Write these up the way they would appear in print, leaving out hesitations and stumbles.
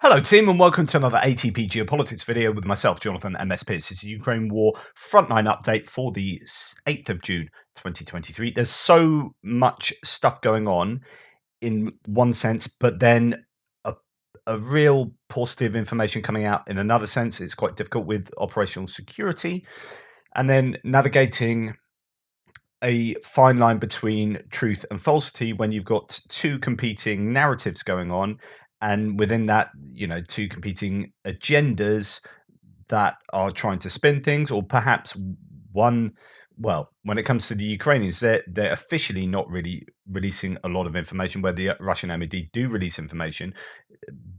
Hello team and welcome to another ATP Geopolitics video with myself, Jonathan MSP. This is the Ukraine War Frontline update for the 8th of June 2023. There's so much stuff going on in one sense, but then a, a real positive information coming out in another sense. It's quite difficult with operational security and then navigating a fine line between truth and falsity when you've got two competing narratives going on, and within that, two competing agendas that are trying to spin things, or perhaps one. Well, when it comes to the Ukrainians, they're officially not really releasing a lot of information. Where the Russian MOD do release information,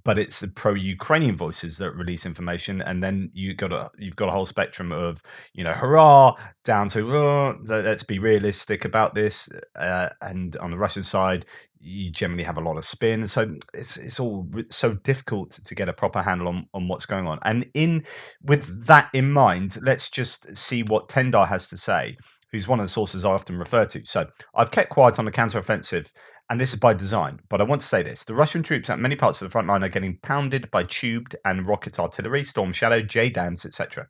but it's the pro-Ukrainian voices that release information, and then you've got a whole spectrum of hurrah down to let's be realistic about this, and on the Russian side you generally have a lot of spin. So it's all so difficult to get a proper handle on what's going on. And with that in mind, let's just see what Tendar has to say, who's one of the sources I often refer to. So I've kept quiet on the counteroffensive, and this is by design, but I want to say this. The Russian troops at many parts of the front line are getting pounded by tubed and rocket artillery, Storm Shadow, JDAMs, etc.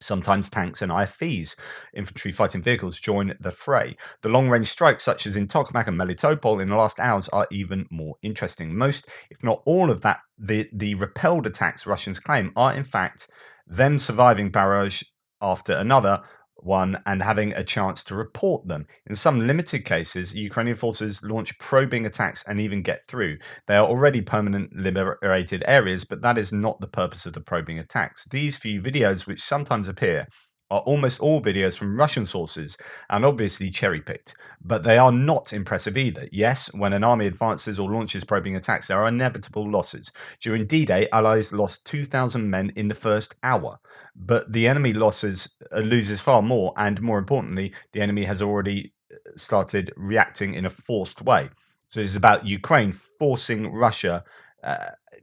Sometimes tanks and IFVs, infantry fighting vehicles, join the fray. The long-range strikes, such as in Tokmak and Melitopol in the last hours, are even more interesting. Most, if not all of that, the repelled attacks Russians claim are in fact them surviving barrage after another one and having a chance to report them. In some limited cases, Ukrainian forces launch probing attacks and even get through. They are already permanent liberated areas, but that is not the purpose of the probing attacks. These few videos, which sometimes appear, are almost all videos from Russian sources and obviously cherry-picked, but they are not impressive either. Yes, when an army advances or launches probing attacks, there are inevitable losses. During D-Day, Allies lost 2,000 men in the first hour, but the enemy loses far more, and more importantly, the enemy has already started reacting in a forced way. So it's about Ukraine forcing Russia.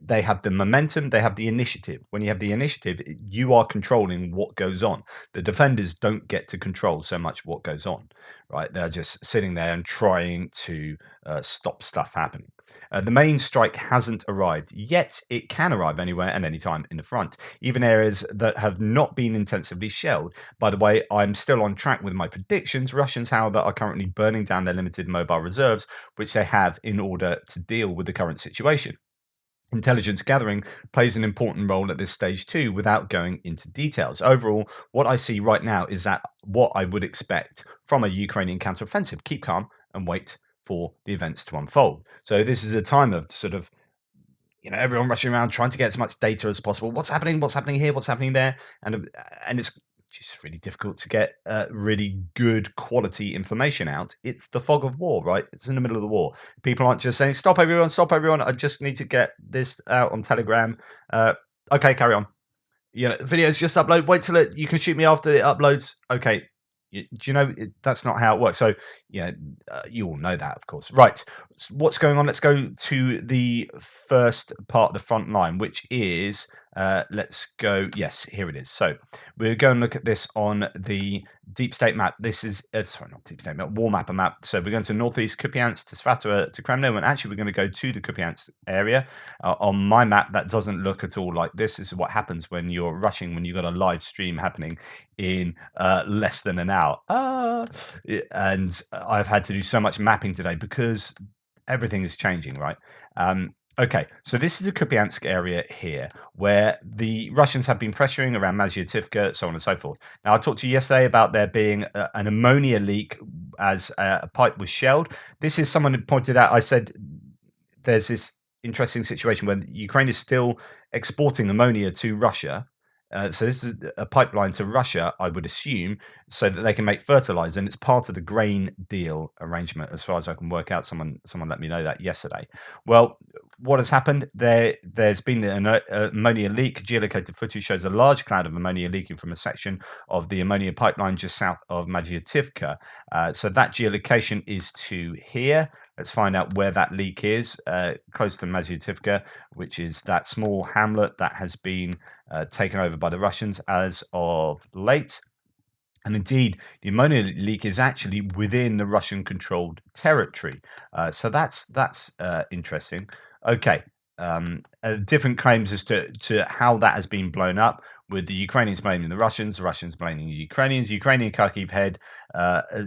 They have the momentum, they have the initiative. When you have the initiative, you are controlling what goes on. The defenders don't get to control so much what goes on, right? They're just sitting there and trying to stop stuff happening. The main strike hasn't arrived, yet it can arrive anywhere and anytime in the front, even areas that have not been intensively shelled. By the way, I'm still on track with my predictions. Russians, however, are currently burning down their limited mobile reserves, which they have in order to deal with the current situation. Intelligence gathering plays an important role at this stage too, without going into details. Overall, what I see right now is that what I would expect from a Ukrainian counteroffensive: keep calm and wait for the events to unfold. So this is a time of sort of, everyone rushing around trying to get as much data as possible. What's happening? What's happening here? What's happening there? And it's just really difficult to get really good quality information out. It's the fog of war, right? It's in the middle of the war. People aren't just saying, stop everyone, stop everyone. I just need to get this out on Telegram. Okay, carry on. Videos just upload. Wait till you can shoot me after it uploads. Okay. Do you know that's not how it works? So, you all know that, of course. Right. What's going on? Let's go to the first part of the front line, which is, let's go. Yes, here it is. So we're going to look at this on the deep state map. This is, sorry, not deep state map, war mapper map. So we're going to northeast Kupiansk to Svatovo to Kreminna, and actually we're going to go to the Kupiansk area. On my map, that doesn't look at all like this. This is what happens when you're rushing, when you've got a live stream happening in less than an hour. And I've had to do so much mapping today because everything is changing, right? Okay, so this is the Kupiansk area here, where the Russians have been pressuring around Mazyativka, so on and so forth. Now, I talked to you yesterday about there being an ammonia leak as a pipe was shelled. This is someone who pointed out. I said there's this interesting situation where Ukraine is still exporting ammonia to Russia. So this is a pipeline to Russia, I would assume, so that they can make fertilizer, and it's part of the grain deal arrangement, as far as I can work out. Someone let me know that yesterday. Well, what has happened? There's been an ammonia leak. Geolocated footage shows a large cloud of ammonia leaking from a section of the ammonia pipeline just south of Mazyativka. So that geolocation is to here. Let's find out where that leak is, close to Mazyativka, which is that small hamlet that has been taken over by the Russians as of late. And indeed, the ammonia leak is actually within the Russian-controlled territory. So that's interesting. Okay, different claims as to how that has been blown up, with the Ukrainians blaming the Russians blaming the Ukrainians. Ukrainian Kharkiv head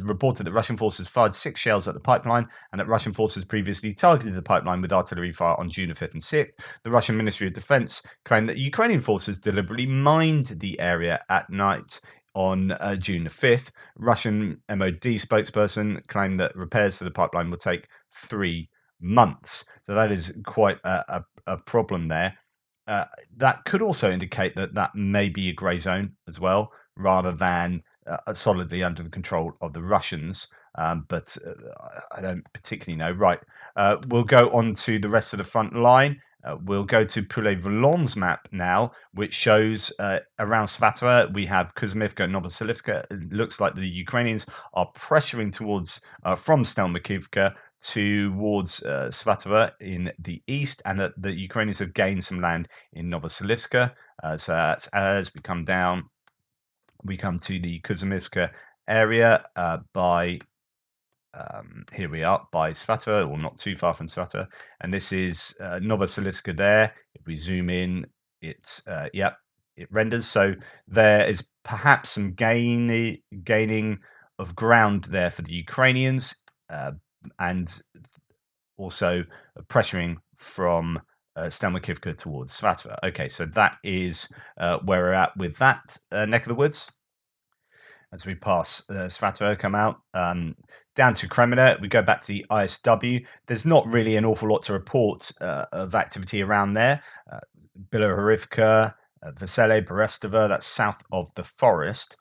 reported that Russian forces fired 6 shells at the pipeline and that Russian forces previously targeted the pipeline with artillery fire on June the 5th and 6th. The Russian Ministry of Defense claimed that Ukrainian forces deliberately mined the area at night on June the 5th. Russian MOD spokesperson claimed that repairs to the pipeline will take 3 months. So that is quite a problem there. That could also indicate that that may be a grey zone as well, rather than solidly under the control of the Russians. But I don't particularly know. Right, we'll go on to the rest of the front line. We'll go to Vuhledar's map now, which shows around Svatova we have Kuzmivka and Novoselivska. It looks like the Ukrainians are pressuring towards from Stelmakivka towards Svatova in the east, and that the Ukrainians have gained some land in Novoselivska. So that's, as we come down, we come to the Kuzmivka area by here we are by Svatova, or not too far from Svatova, and this is Novoselivska there. If we zoom in, it's yep, it renders. So there is perhaps some gaining of ground there for the Ukrainians, and also pressuring from Stelmakivka towards Svatova. Okay, so that is where we're at with that neck of the woods. As we pass Svatova, come out down to Kreminna, we go back to the ISW. There's not really an awful lot to report of activity around there. Bilohorivka, Vesele, Berestova, that's south of the forest.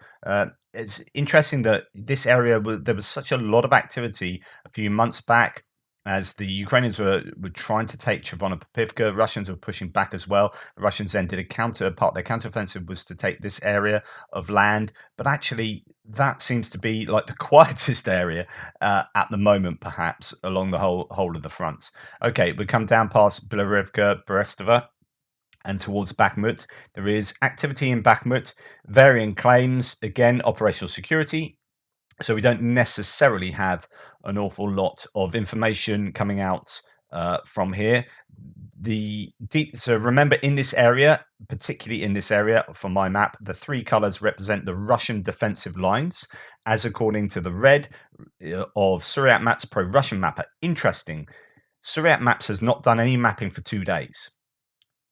It's interesting that this area, there was such a lot of activity a few months back as the Ukrainians were trying to take Chervonopivka. Russians were pushing back as well. The Russians then did part of their counteroffensive was to take this area of land, but actually that seems to be like the quietest area at the moment, perhaps along the whole of the front. Okay, we come down past Bilohorivka, Berestova, and towards Bakhmut. There is activity in Bakhmut, varying claims, again, operational security. So we don't necessarily have an awful lot of information coming out from here. So remember, in this area, particularly in this area from my map, the 3 colors represent the Russian defensive lines, as according to the red of Suryat Maps pro-Russian mapper. Interesting. Suryat Maps has not done any mapping for 2 days.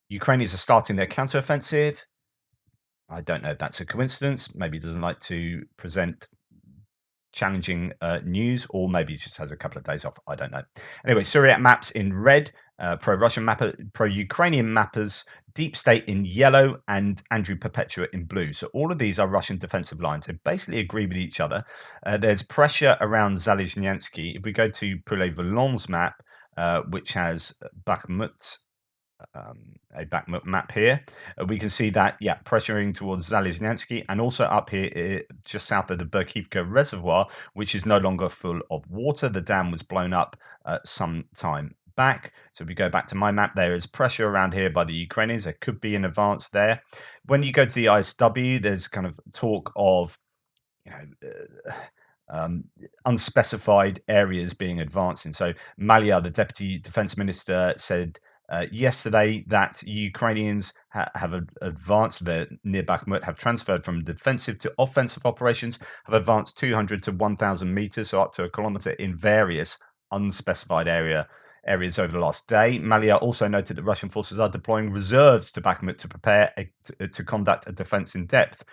Ukrainians are starting their counteroffensive. I don't know if that's a coincidence. Maybe he doesn't like to present challenging news, or maybe he just has a couple of days off. I don't know. Anyway, Suryat Maps in red, pro-Russian mapper, pro-Ukrainian mappers, Deep State in yellow, and Andrew Perpetua in blue. So all of these are Russian defensive lines. They basically agree with each other. There's pressure around Zalizhnyansky. If we go to Vuhledar's map, which has Bakhmut, a Bakhmut map here, we can see that, yeah, pressuring towards Zalizhnyansky, and also up here just south of the Berkivka reservoir, which is no longer full of water. The dam was blown up some time back. So if we go back to my map, there is pressure around here by the Ukrainians. There could be an advance there. When you go to the ISW, there's kind of talk of, you know, unspecified areas being advanced in. So Malia, the deputy defense minister, said yesterday that Ukrainians have advanced near Bakhmut, have transferred from defensive to offensive operations, have advanced 200 to 1,000 meters, so up to a kilometer, in various unspecified areas over the last day. Malia also noted that Russian forces are deploying reserves to Bakhmut to prepare to conduct a defense in depth,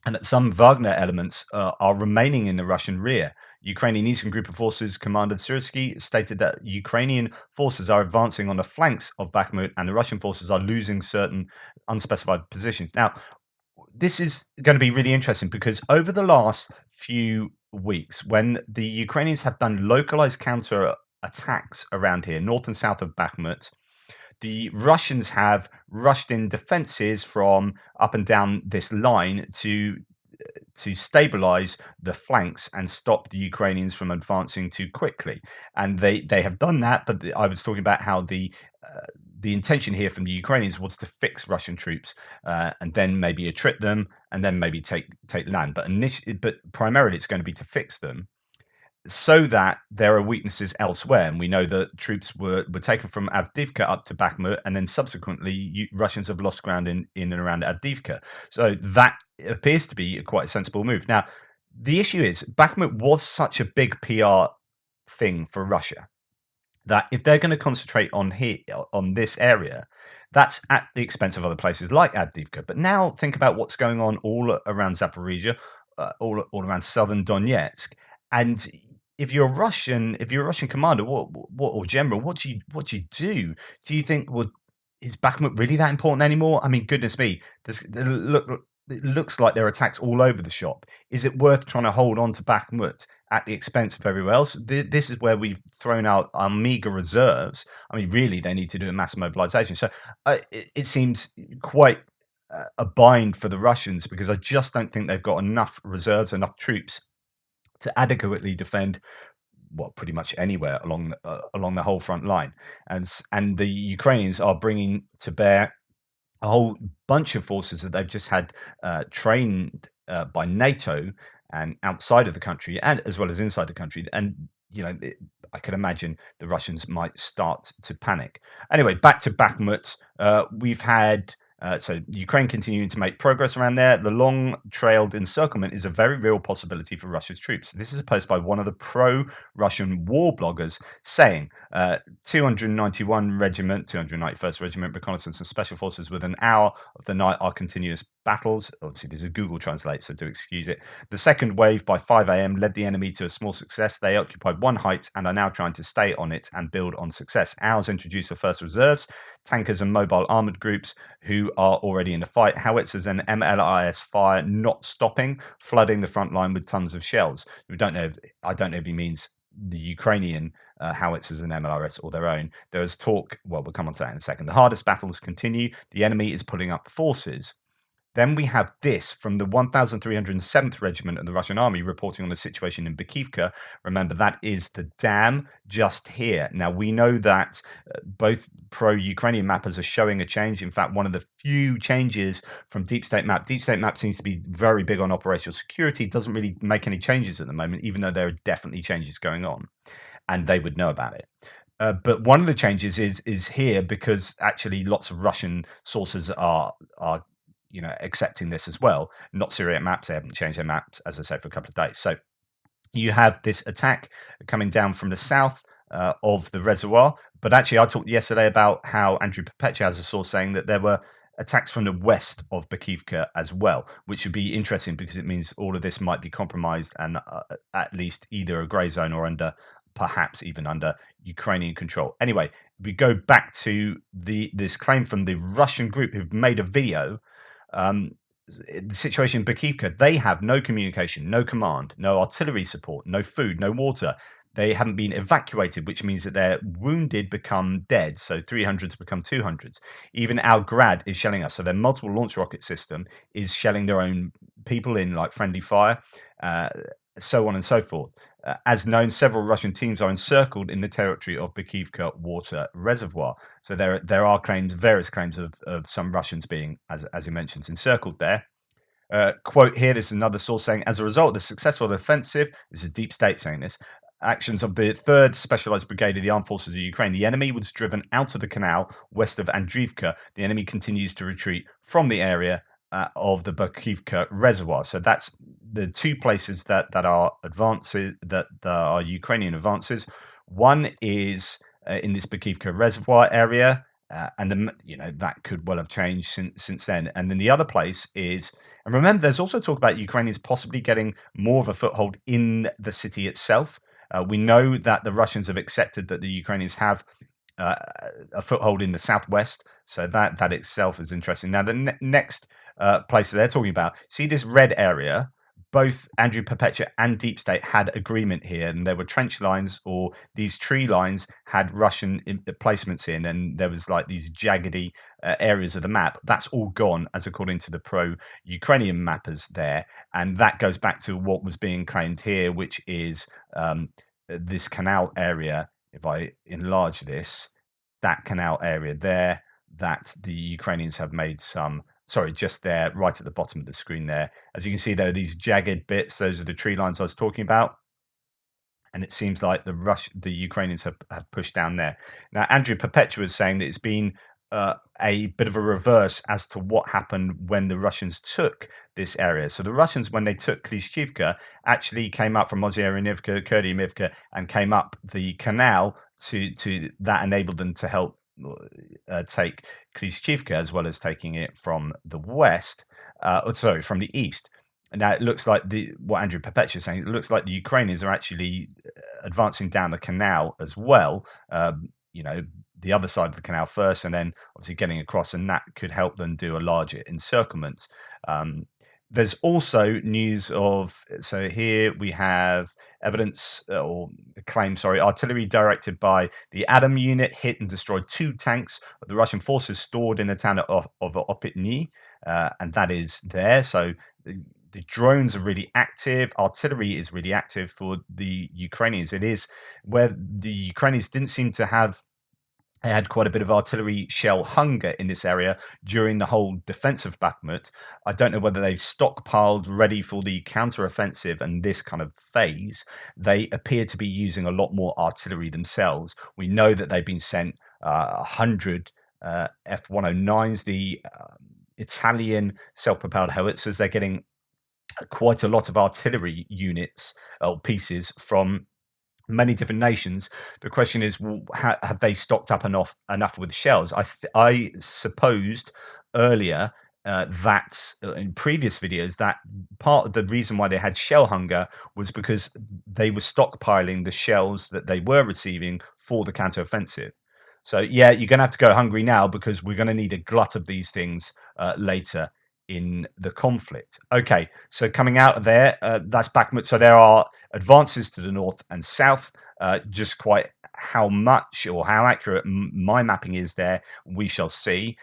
and that some Wagner elements are remaining in the Russian rear. Ukrainian Eastern Group of Forces Commander Syrsky stated that Ukrainian forces are advancing on the flanks of Bakhmut and the Russian forces are losing certain unspecified positions. Now, this is going to be really interesting because over the last few weeks, when the Ukrainians have done localized counter attacks around here, north and south of Bakhmut, the Russians have rushed in defenses from up and down this line to stabilize the flanks and stop the Ukrainians from advancing too quickly. And they have done that, but I was talking about how the intention here from the Ukrainians was to fix Russian troops and then maybe attrit them and then maybe take land. But primarily it's going to be to fix them. so that there are weaknesses elsewhere. And we know that troops were taken from Avdiivka up to Bakhmut, and then subsequently Russians have lost ground in and around Avdiivka. So that appears to be quite a sensible move. Now, the issue is Bakhmut was such a big PR thing for Russia that if they're going to concentrate on this area, that's at the expense of other places like Avdiivka. But now think about what's going on all around Zaporizhia, all around southern Donetsk, and if you're a Russian commander, what or general, what do you do? Do you think, well, is Bakhmut really that important anymore? I mean, goodness me, it looks like there are attacks all over the shop. Is it worth trying to hold on to Bakhmut at the expense of everywhere else? This is where we've thrown out our meager reserves. I mean, really, they need to do a mass mobilization. So it seems quite a bind for the Russians, because I just don't think they've got enough reserves, enough troops to adequately defend, well, pretty much anywhere along the whole front line. And the Ukrainians are bringing to bear a whole bunch of forces that they've just had trained by NATO and outside of the country, and as well as inside the country. And I can imagine the Russians might start to panic. Anyway, back to Bakhmut. We've had so Ukraine continuing to make progress around there. The long-trailed encirclement is a very real possibility for Russia's troops. This is a post by one of the pro-Russian war bloggers saying 291 Regiment, 291st Regiment Reconnaissance and Special Forces within an hour of the night are continuous battles. Obviously, this is Google Translate, so do excuse it. The second wave by 5 a.m. led the enemy to a small success. They occupied one height and are now trying to stay on it and build on success. Ours introduced the first reserves, tankers and mobile armored groups who are already in the fight. Howitzers and MLIS fire not stopping, flooding the front line with tons of shells. I don't know if he means the Ukrainian howitzers and MLRS or their own. There is talk, well, we'll come on to that in a second. The hardest battles continue. The enemy is putting up forces. Then we have this from the 1307th Regiment of the Russian Army reporting on the situation in Bakhmut. Remember, that is the dam just here. Now, we know that both pro-Ukrainian mappers are showing a change. In fact, one of the few changes from Deep State Map. Deep State Map seems to be very big on operational security, doesn't really make any changes at the moment, even though there are definitely changes going on, and they would know about it. But one of the changes is here, because actually lots of Russian sources are accepting this as well. Not Syriac maps; they haven't changed their maps, as I said, for a couple of days. So you have this attack coming down from the south of the reservoir. But actually, I talked yesterday about how Andrew Perpetua has a source saying that there were attacks from the west of Bakhmut as well, which would be interesting because it means all of this might be compromised and at least either a grey zone or perhaps even under Ukrainian control. Anyway, we go back to this claim from the Russian group who've made a video. The situation in Bakhmut, they have no communication, no command, no artillery support, no food, no water. They haven't been evacuated, which means that their wounded become dead. So 300s become 200s. Even Al Grad is shelling us. So their multiple launch rocket system is shelling their own people in like friendly fire, so on and so forth. As known, several Russian teams are encircled in the territory of Bakhmut water reservoir. So there are various claims of some Russians being, as he mentions, encircled there. Quote here, this is another source saying, as a result of the successful offensive, this is Deep State saying this, actions of the 3rd Specialized Brigade of the Armed Forces of Ukraine, the enemy was driven out of the canal west of Adiivka. The enemy continues to retreat from the area of the Bakhmut reservoir. So that's the two places that are advances, that are Ukrainian advances. One is in this Bakhmut reservoir area, and then that could well have changed since then. And then the other place is, and remember, there's also talk about Ukrainians possibly getting more of a foothold in the city itself. We know that the Russians have accepted that the Ukrainians have a foothold in the southwest, so that itself is interesting. Now, the next place that they're talking about, see this red area, both Andrew Perpetua and Deep State had agreement here, and there were trench lines, or these tree lines had Russian placements in, and there was like these jaggedy areas of the map. That's all gone, as according to the pro-Ukrainian mappers there, and that goes back to what was being claimed here, which is this canal area. If I enlarge this, that canal area there, that the Ukrainians have made some. Sorry, just there, right at the bottom of the screen there. As you can see, there are these jagged bits. Those are the tree lines I was talking about. and it seems like the Ukrainians have pushed down there. Now, Andrew Perpetua is saying that it's been a bit of a reverse as to what happened when the Russians took this area. So the Russians, when they took Klishchivka, actually came up from Ozyerenivka, Kurdyivka, and came up the canal to that enabled them to help take Klishchivka, as well as taking it from the west. Sorry, from the east. Now it looks like what Andrew Perpetua is saying. It looks like the Ukrainians are actually advancing down the canal as well. The other side of the canal first, and then obviously getting across, and that could help them do a larger encirclement. There's also news of, so here we have evidence or claim, sorry, artillery directed by the Adam unit hit and destroyed 2 tanks of the Russian forces stored in the town of Opitny, and that is there. So the drones are really active. Artillery is really active for the Ukrainians. It is where the Ukrainians didn't seem to have. They had quite a bit of artillery shell hunger in this area during the whole defense of Bakhmut. I don't know whether they've stockpiled ready for the counter-offensive and this kind of phase. They appear to be using a lot more artillery themselves. We know that they've been sent 100 F-109s, the Italian self-propelled howitzers. They're getting quite a lot of artillery units or pieces from many different nations. The question is, have they stocked up enough with shells? I supposed earlier that in previous videos that part of the reason why they had shell hunger was because they were stockpiling the shells that they were receiving for the counteroffensive. So yeah, you're going to have to go hungry now, because we're going to need a glut of these things later in the conflict. Okay, so coming out of there, that's Bakhmut. So there are advances to the north and south. Just quite how much or how accurate my mapping is there, we shall see.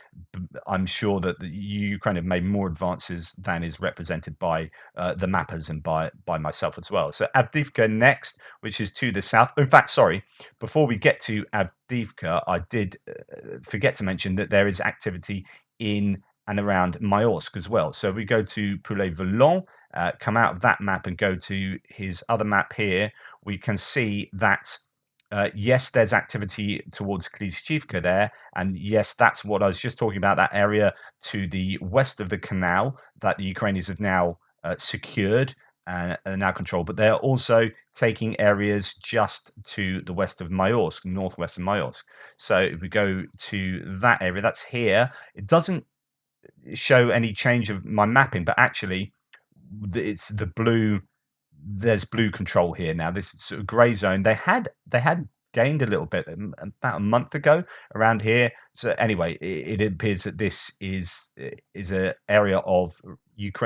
I'm sure that the Ukraine have made more advances than is represented by the mappers and by myself as well. So Adiivka next, which is to the south. In fact, sorry, before we get to Adiivka, I did forget to mention that there is activity in and around Mayorsk as well. So we go to Poulet-Volant, come out of that map and go to his other map here. We can see that, yes, there's activity towards Klishchivka there. And yes, that's what I was just talking about, that area to the west of the canal that the Ukrainians have now secured and are now controlled. But they're also taking areas just to the west of Mayorsk, northwest of Mayorsk. So if we go to that area, that's here. It doesn't show any change of my mapping, but actually it's the blue. There's blue control here now. This is sort of grey zone. They had gained a little bit about a month ago around here. So anyway, it appears that this is an area of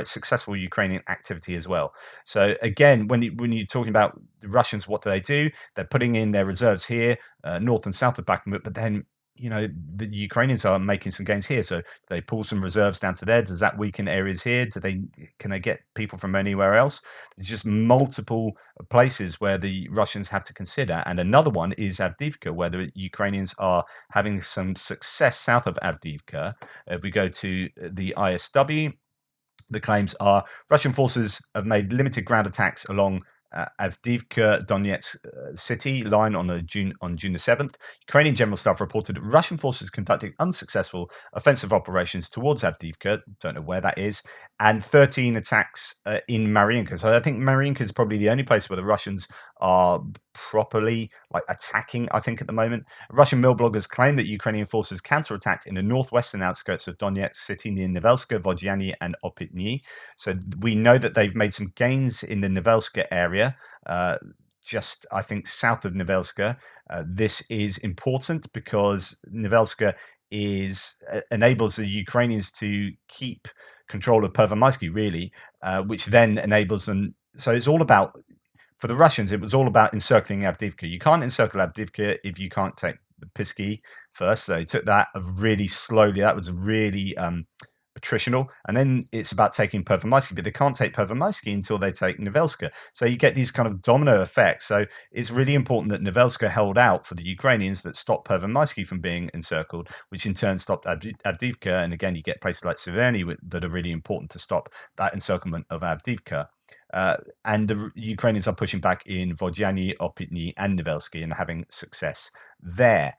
successful Ukrainian activity as well. So again, when you're talking about the Russians, what do? They're putting in their reserves here, north and south of Bakhmut, but then the Ukrainians are making some gains here. So they pull some reserves down to there. Does that weaken areas here? Can they get people from anywhere else? There's just multiple places where the Russians have to consider. And another one is Adiivka, where the Ukrainians are having some success south of Adiivka. If we go to the ISW, the claims are Russian forces have made limited ground attacks along Adiivka Donetsk city line on June the 7th. Ukrainian General Staff reported that Russian forces conducting unsuccessful offensive operations towards Adiivka, don't know where that is, and 13 attacks in Marinka. So I think Marinka is probably the only place where the Russians are properly attacking, I think, at the moment. Russian mill bloggers claim that Ukrainian forces counterattacked in the northwestern outskirts of Donetsk city near Nivelska, Vodyany, and Opitny. So we know that they've made some gains in the Nivelska area, just, I think, south of Nivelska. This is important because Nivelska enables the Ukrainians to keep control of Pervomaisky, really, which then enables them. So it's all about, for the Russians, it was all about encircling Avdiivka. You can't encircle Avdiivka if you can't take the Pisky first. So they took that really slowly. That was really attritional. And then it's about taking Pervomaisky, but they can't take Pervomaisky until they take Nivelska. So you get these kind of domino effects. So it's really important that Nivelska held out for the Ukrainians, that stopped Pervomaisky from being encircled, which in turn stopped Avdiivka. And again, you get places like Severny that are really important to stop that encirclement of Avdiivka. And the Ukrainians are pushing back in Vodyani, Opitny, and Nivelsky and having success there.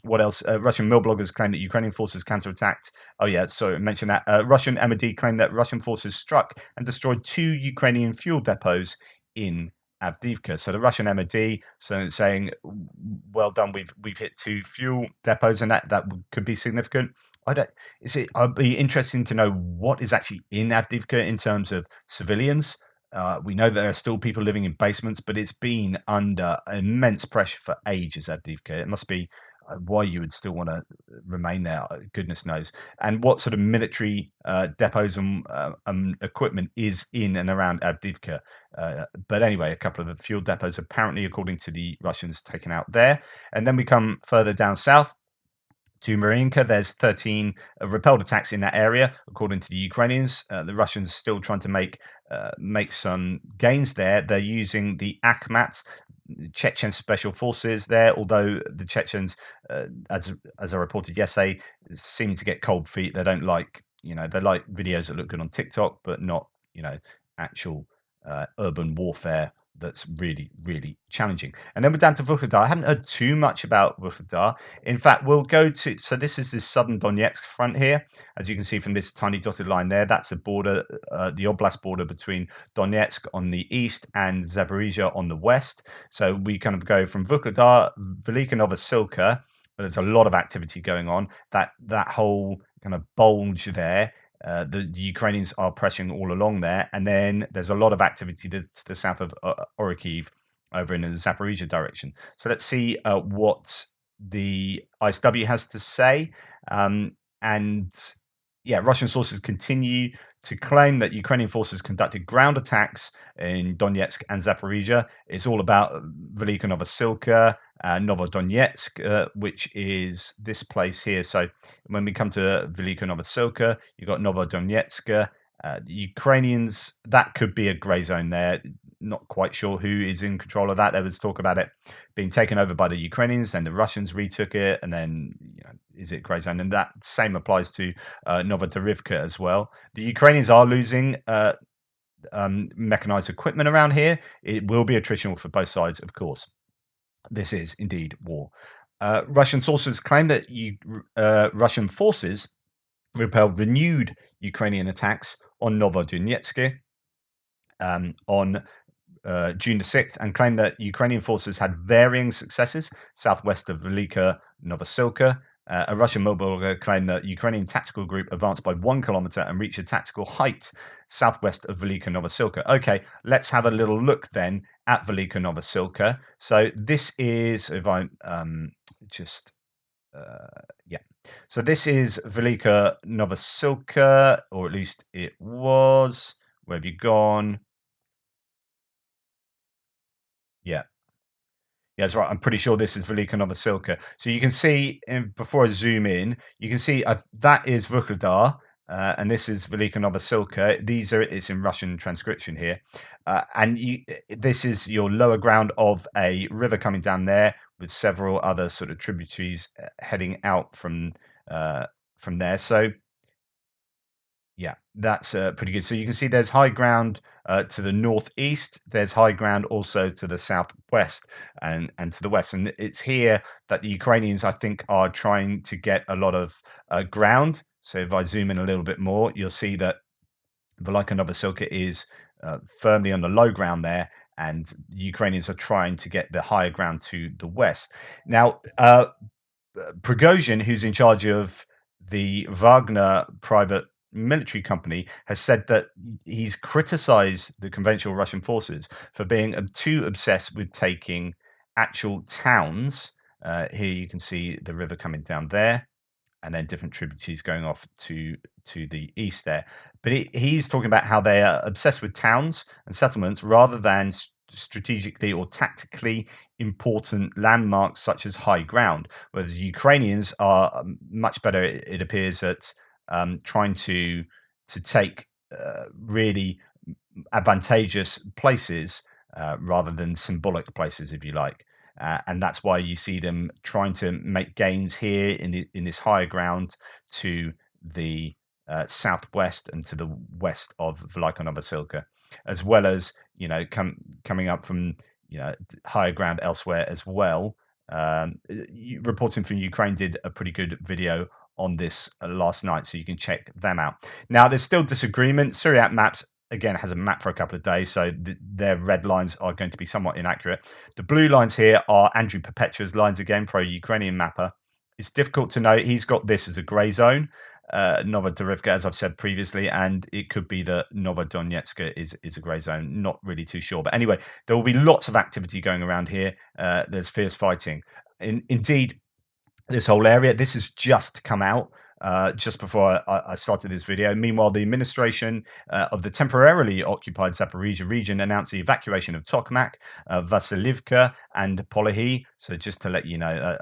What else? Russian mill bloggers claim that Ukrainian forces counterattacked. Oh, yeah, sorry, I mentioned that. Russian MOD claimed that Russian forces struck and destroyed 2 Ukrainian fuel depots in Avdiivka. So the Russian MOD saying, "Well done, we've hit 2 fuel depots, and that could be significant." I don't. Is it? I'd be interesting to know what is actually in Avdiivka in terms of civilians. We know there are still people living in basements, but it's been under immense pressure for ages. Avdiivka. It must be why you would still want to remain there. Goodness knows. And what sort of military depots and equipment is in and around Avdiivka. But anyway, a couple of the fuel depots apparently, according to the Russians, taken out there. And then we come further down south to Marinka. There's 13 repelled attacks in that area, according to the Ukrainians. The Russians still trying to make some gains there. They're using the Akhmats, Chechen special forces there, although the Chechens, as I reported yesterday, seem to get cold feet. They don't like, they like videos that look good on TikTok, but not, actual urban warfare that's really, really challenging. And then we're down to Vuhledar. I haven't heard too much about Vuhledar. In fact, we'll go to, so this is the southern Donetsk front here. As you can see from this tiny dotted line there, that's the border, the Oblast border between Donetsk on the east and Zaporizhia on the west. So we kind of go from Vuhledar, Velika Novosilka. There's a lot of activity going on. That whole kind of bulge there. The Ukrainians are pressing all along there, and then there's a lot of activity to the south of Orikhiv, over in the Zaporizhia direction. So let's see what the ISW has to say. And yeah, Russian sources continue to claim that Ukrainian forces conducted ground attacks in Donetsk and Zaporizhia. It's all about Velika Novosilka, Novodonetsk, which is this place here. So when we come to Velika Novosilka, you've got Novodonetsk. The Ukrainians, that could be a grey zone there. Not quite sure who is in control of that. There was talk about it being taken over by the Ukrainians, then the Russians retook it, and then is it grey zone? And that same applies to Novodarivka as well. The Ukrainians are losing mechanized equipment around here. It will be attritional for both sides, of course. This is indeed war. Russian sources claim that Russian forces repelled renewed Ukrainian attacks on Novodonetsk on June the 6th, and claimed that Ukrainian forces had varying successes southwest of Velika Novosilka. A Russian mobile claimed that Ukrainian tactical group advanced by 1 kilometer and reached a tactical height southwest of Velika Novosilka. Okay, let's have a little look then at Velika Novosilka. So this is, if I yeah. So this is Velika Novosilka, or at least it was. Where have you gone? Yeah. Yeah, that's right. I'm pretty sure this is Velika Novosilka. So you can see, before I zoom in, you can see that is Vuhledar, and this is Velika Novosilka. It's in Russian transcription here. And this is your lower ground of a river coming down there with several other sort of tributaries heading out from there. So yeah, that's pretty good. So you can see there's high ground to the northeast. There's high ground also to the southwest and to the west. And it's here that the Ukrainians, I think, are trying to get a lot of ground. So if I zoom in a little bit more, you'll see that Velika Novosilka is firmly on the low ground there. And the Ukrainians are trying to get the higher ground to the west. Now, Prigozhin, who's in charge of the Wagner private military company, has said that he's criticized the conventional Russian forces for being too obsessed with taking actual towns. Here you can see the river coming down there, and then different tributaries going off to the east there. But he's talking about how they are obsessed with towns and settlements rather than strategically or tactically important landmarks such as high ground, whereas the Ukrainians are much better, it appears, at trying to take really advantageous places rather than symbolic places, if you like. And that's why you see them trying to make gains here in this higher ground to the southwest and to the west of Velika Novosilka. as well as coming up from higher ground elsewhere as well. Reporting from Ukraine did a pretty good video on this last night, so you can check them out. Now, there's still disagreement. Syriac Maps again has a map for a couple of days, so their red lines are going to be somewhat inaccurate. The blue lines here are Andrew Perpetua's lines again, pro-Ukrainian mapper. It's difficult to know. He's got this as a grey zone, Novodorivka, as I've said previously, and it could be that Novodonetsk is a grey zone. Not really too sure, but anyway, there will be lots of activity going around here. There's fierce fighting. Indeed, this whole area. This has just come out just before I started this video. Meanwhile, the administration of the temporarily occupied Zaporizhia region announced the evacuation of Tokmak, Vasilivka, and Polihi. So just to let you know,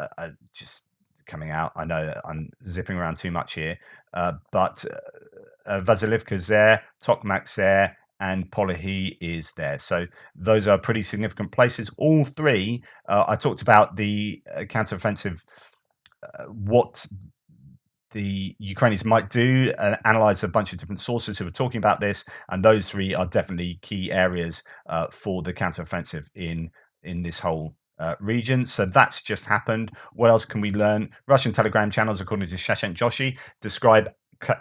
just coming out, I know that I'm zipping around too much here, but Vasilivka's there, Tokmak's there, and Polihi is there. So those are pretty significant places. All three, I talked about the counteroffensive, what the Ukrainians might do, analyze a bunch of different sources who are talking about this, and those three are definitely key areas for the counteroffensive in this whole region. So that's just happened. What else can we learn? Russian Telegram channels, according to Shashank Joshi, describe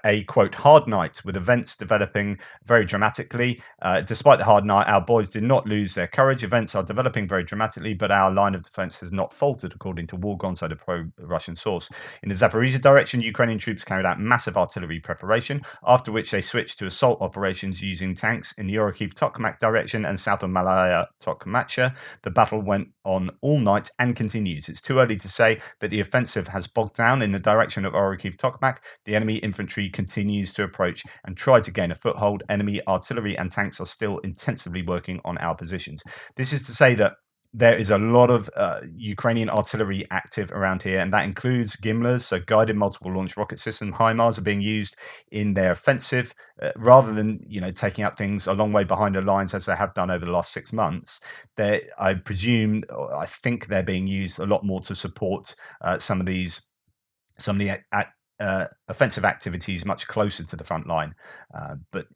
a quote hard night with events developing very dramatically. Despite the hard night, our boys did not lose their courage. Events are developing very dramatically, but our line of defense has not faltered, according to War Gonzo, the pro-Russian source. In the Zaporizhia direction, Ukrainian troops carried out massive artillery preparation, after which they switched to assault operations using tanks in the Orikhiv-Tokmak direction and south of Malaya-Tokmacha. The battle went on all night and continues. It's too early to say that the offensive has bogged down in the direction of Orikhiv-Tokmak. The enemy infantry continues to approach and try to gain a foothold. Enemy artillery and tanks are still intensively working on our positions. This is to say that there is a lot of Ukrainian artillery active around here, and that includes GIMLRs, so guided multiple launch rocket system. HIMARS are being used in their offensive rather than taking out things a long way behind the lines as they have done over the last 6 months. I presume, or I think they're being used a lot more to support some of the offensive activities much closer to the front line. But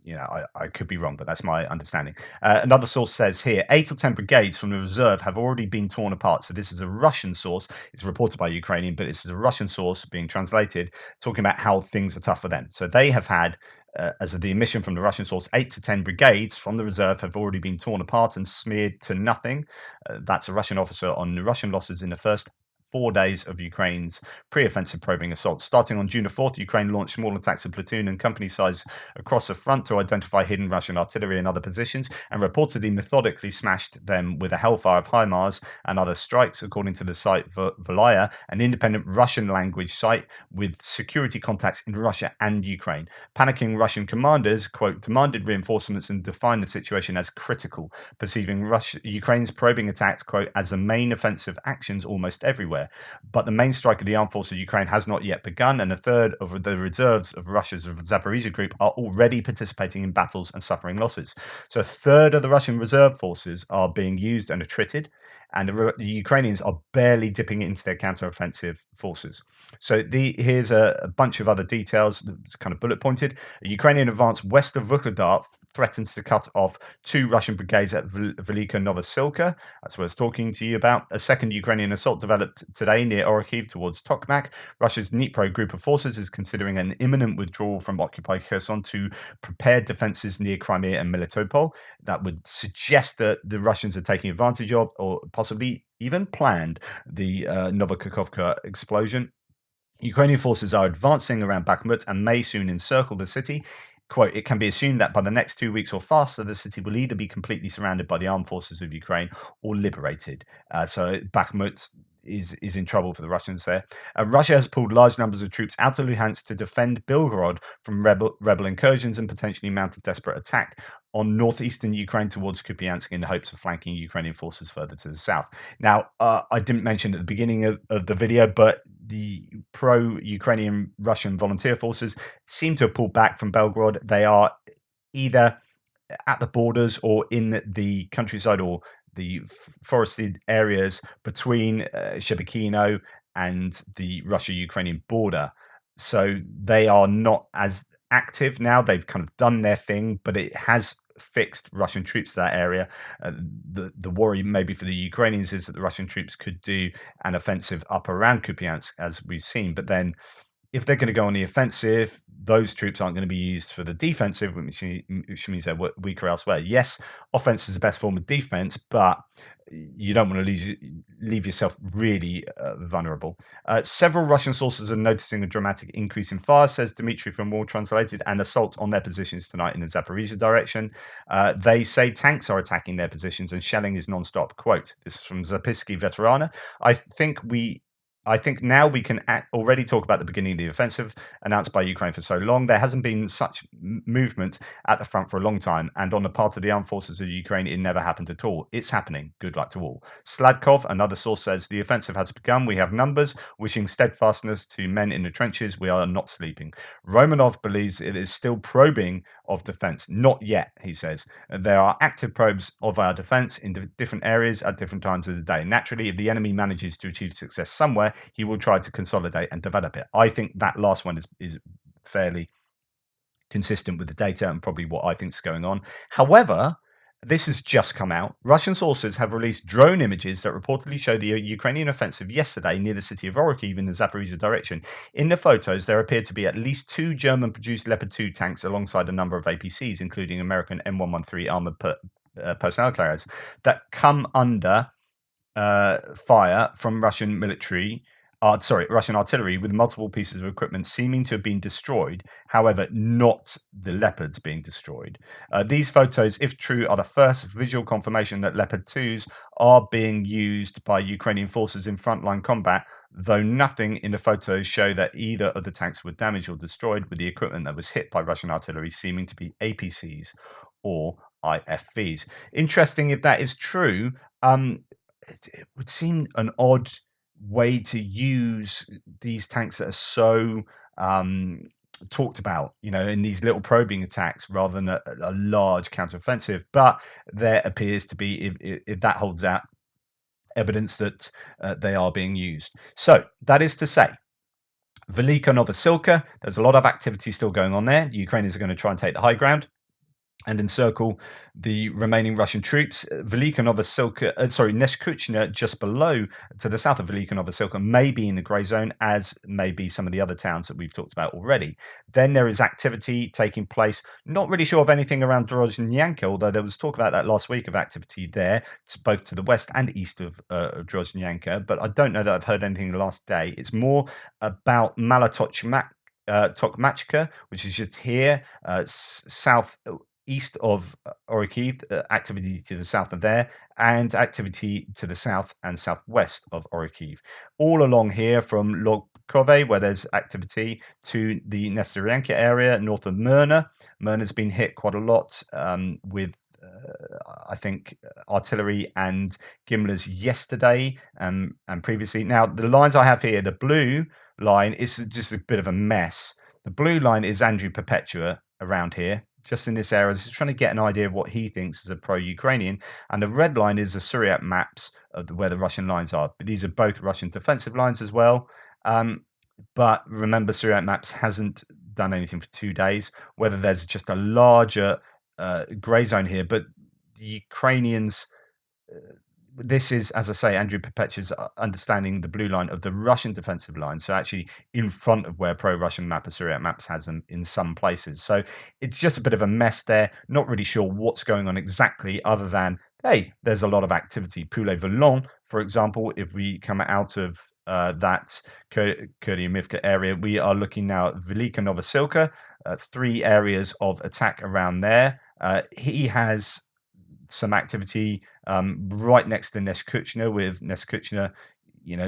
I could be wrong, but that's my understanding. Another source says here 8 or 10 brigades from the reserve have already been torn apart. So this is a Russian source. It's reported by Ukrainian, but this is a Russian source being translated, talking about how things are tough for them. So they have had, as the admission from the Russian source, 8 to 10 brigades from the reserve have already been torn apart and smeared to nothing. That's a Russian officer on the Russian losses in the first 4 days of Ukraine's pre-offensive probing assault. Starting on June the 4th, Ukraine launched small attacks of platoon and company size across the front to identify hidden Russian artillery and other positions, and reportedly methodically smashed them with a hellfire of HIMARS and other strikes, according to the site Vuhledar, an independent Russian language site with security contacts in Russia and Ukraine. Panicking Russian commanders, quote, demanded reinforcements and defined the situation as critical, perceiving Ukraine's probing attacks, quote, as the main offensive actions almost everywhere. But the main strike of the armed forces of Ukraine has not yet begun, and a third of the reserves of Russia's Zaporizhia group are already participating in battles and suffering losses. So a third of the Russian reserve forces are being used and attrited, and the Ukrainians are barely dipping into their counteroffensive forces. So here's a bunch of other details, kind of bullet pointed. A Ukrainian advance west of Vuhledar threatens to cut off 2 Russian brigades at Velika Novosilka. That's what I was talking to you about. A second Ukrainian assault developed today near Orikhiv towards Tokmak. Russia's Dnipro group of forces is considering an imminent withdrawal from occupied Kherson to prepare defenses near Crimea and Melitopol. That would suggest that the Russians are taking advantage of, or possibly even planned, the Novokakhovka explosion. Ukrainian forces are advancing around Bakhmut and may soon encircle the city. Quote, it can be assumed that by the next 2 weeks or faster, the city will either be completely surrounded by the armed forces of Ukraine or liberated. So Bakhmut is in trouble for the Russians there. Russia has pulled large numbers of troops out of Luhansk to defend Belgorod from rebel incursions and potentially mount a desperate attack on northeastern Ukraine towards Kupiansk in the hopes of flanking Ukrainian forces further to the south. Now, I didn't mention at the beginning of the video, but the pro-Ukrainian Russian volunteer forces seem to have pulled back from Belgorod. They are either at the borders or in the countryside or the forested areas between Shebekino and the Russia-Ukrainian border. So they are not as active now. They've kind of done their thing, but it has fixed Russian troops to that area. The worry maybe for the Ukrainians is that the Russian troops could do an offensive up around Kupiansk, as we've seen. But then if they're going to go on the offensive, those troops aren't going to be used for the defensive, which means they're weaker elsewhere. Yes, offense is the best form of defense, but you don't want to leave yourself really vulnerable. Several Russian sources are noticing a dramatic increase in fire, says Dmitry from Wall Translated, and assault on their positions tonight in the Zaporizhia direction. They say tanks are attacking their positions and shelling is non-stop. Quote, this is from Zapisky Veterana. I think now we can already talk about the beginning of the offensive announced by Ukraine for so long. There hasn't been such movement at the front for a long time, and on the part of the armed forces of Ukraine, it never happened at all. It's happening. Good luck to all. Sladkov, another source, says the offensive has begun. We have numbers, wishing steadfastness to men in the trenches. We are not sleeping. Romanov believes it is still probing of defense. Not yet, he says. There are active probes of our defense in different areas at different times of the day. Naturally, if the enemy manages to achieve success somewhere, he will try to consolidate and develop it. I think that last one is fairly consistent with the data and probably what I think is going on. However, this has just come out. Russian sources have released drone images that reportedly show the Ukrainian offensive yesterday near the city of Orikhiv in the Zaporizhia direction. In the photos, there appear to be at least 2 German-produced Leopard 2 tanks alongside a number of APCs, including American M113 armored personnel carriers, that come under fire from Russian Russian artillery with multiple pieces of equipment seeming to have been destroyed. However, not the Leopards being destroyed. These photos, if true, are the first visual confirmation that Leopard 2s are being used by Ukrainian forces in frontline combat, though nothing in the photos show that either of the tanks were damaged or destroyed, with the equipment that was hit by Russian artillery seeming to be APCs or IFVs. Interesting if that is true. It would seem an odd way to use these tanks that are so talked about, in these little probing attacks rather than a large counteroffensive. But there appears to be, if that holds out, evidence that they are being used. So that is to say, Velika Novosilka, there's a lot of activity still going on there. The Ukrainians are going to try and take the high ground and encircle the remaining Russian troops. Velika Novosilka, Neshkuchna, just below, to the south of Velika Novosilka, may be in the grey zone, as may be some of the other towns that we've talked about already. Then there is activity taking place. Not really sure of anything around Drozhnyanka, although there was talk about that last week of activity there, both to the west and east of Drozhnyanka, but I don't know that I've heard anything the last day. It's more about Tokmachka, which is just here, south east of Orikhiv, activity to the south of there, and activity to the south and southwest of Orikhiv. All along here from Lobkove, where there's activity, to the Nestoryanka area, north of Myrna. Myrna's been hit quite a lot with I think artillery and Gimlers yesterday and previously. Now, the lines I have here, the blue line is just a bit of a mess. The blue line is Andrew Perpetua around here, just in this area. Just trying to get an idea of what he thinks as a pro-Ukrainian. And the red line is the Suryat maps of where the Russian lines are. But these are both Russian defensive lines as well. But remember, Suryat maps hasn't done anything for 2 days. Whether there's just a larger grey zone here, but the Ukrainians... this is, as I say, Andrew Perpetua's understanding the blue line of the Russian defensive line. So actually in front of where pro-Russian map of Suryat maps has them in some places. So it's just a bit of a mess there. Not really sure what's going on exactly, other than, hey, there's a lot of activity. Poulet-Volant, for example, if we come out of that Kupiansk-Kreminna area, we are looking now at Velika Novosilka, 3 areas of attack around there. He has some activity right next to Neshkuchna, with Neshkuchna,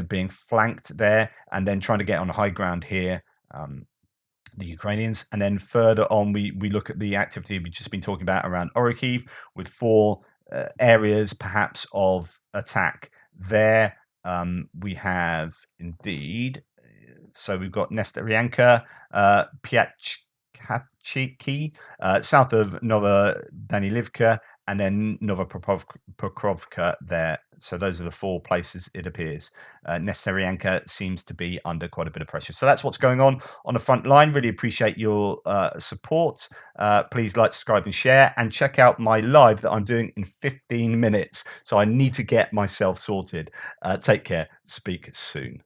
being flanked there, and then trying to get on high ground here, the Ukrainians. And then further on, we look at the activity we've just been talking about around Orikhiv, with 4 areas perhaps of attack there. We have indeed, so we've got Nestoryanka, Pyatchki, south of Novodanilivka, and then Pokrovka there. So those are the 4 places it appears. Nestarianka seems to be under quite a bit of pressure. So that's what's going on the front line. Really appreciate your support. Please like, subscribe, and share. And check out my live that I'm doing in 15 minutes. So I need to get myself sorted. Take care. Speak soon.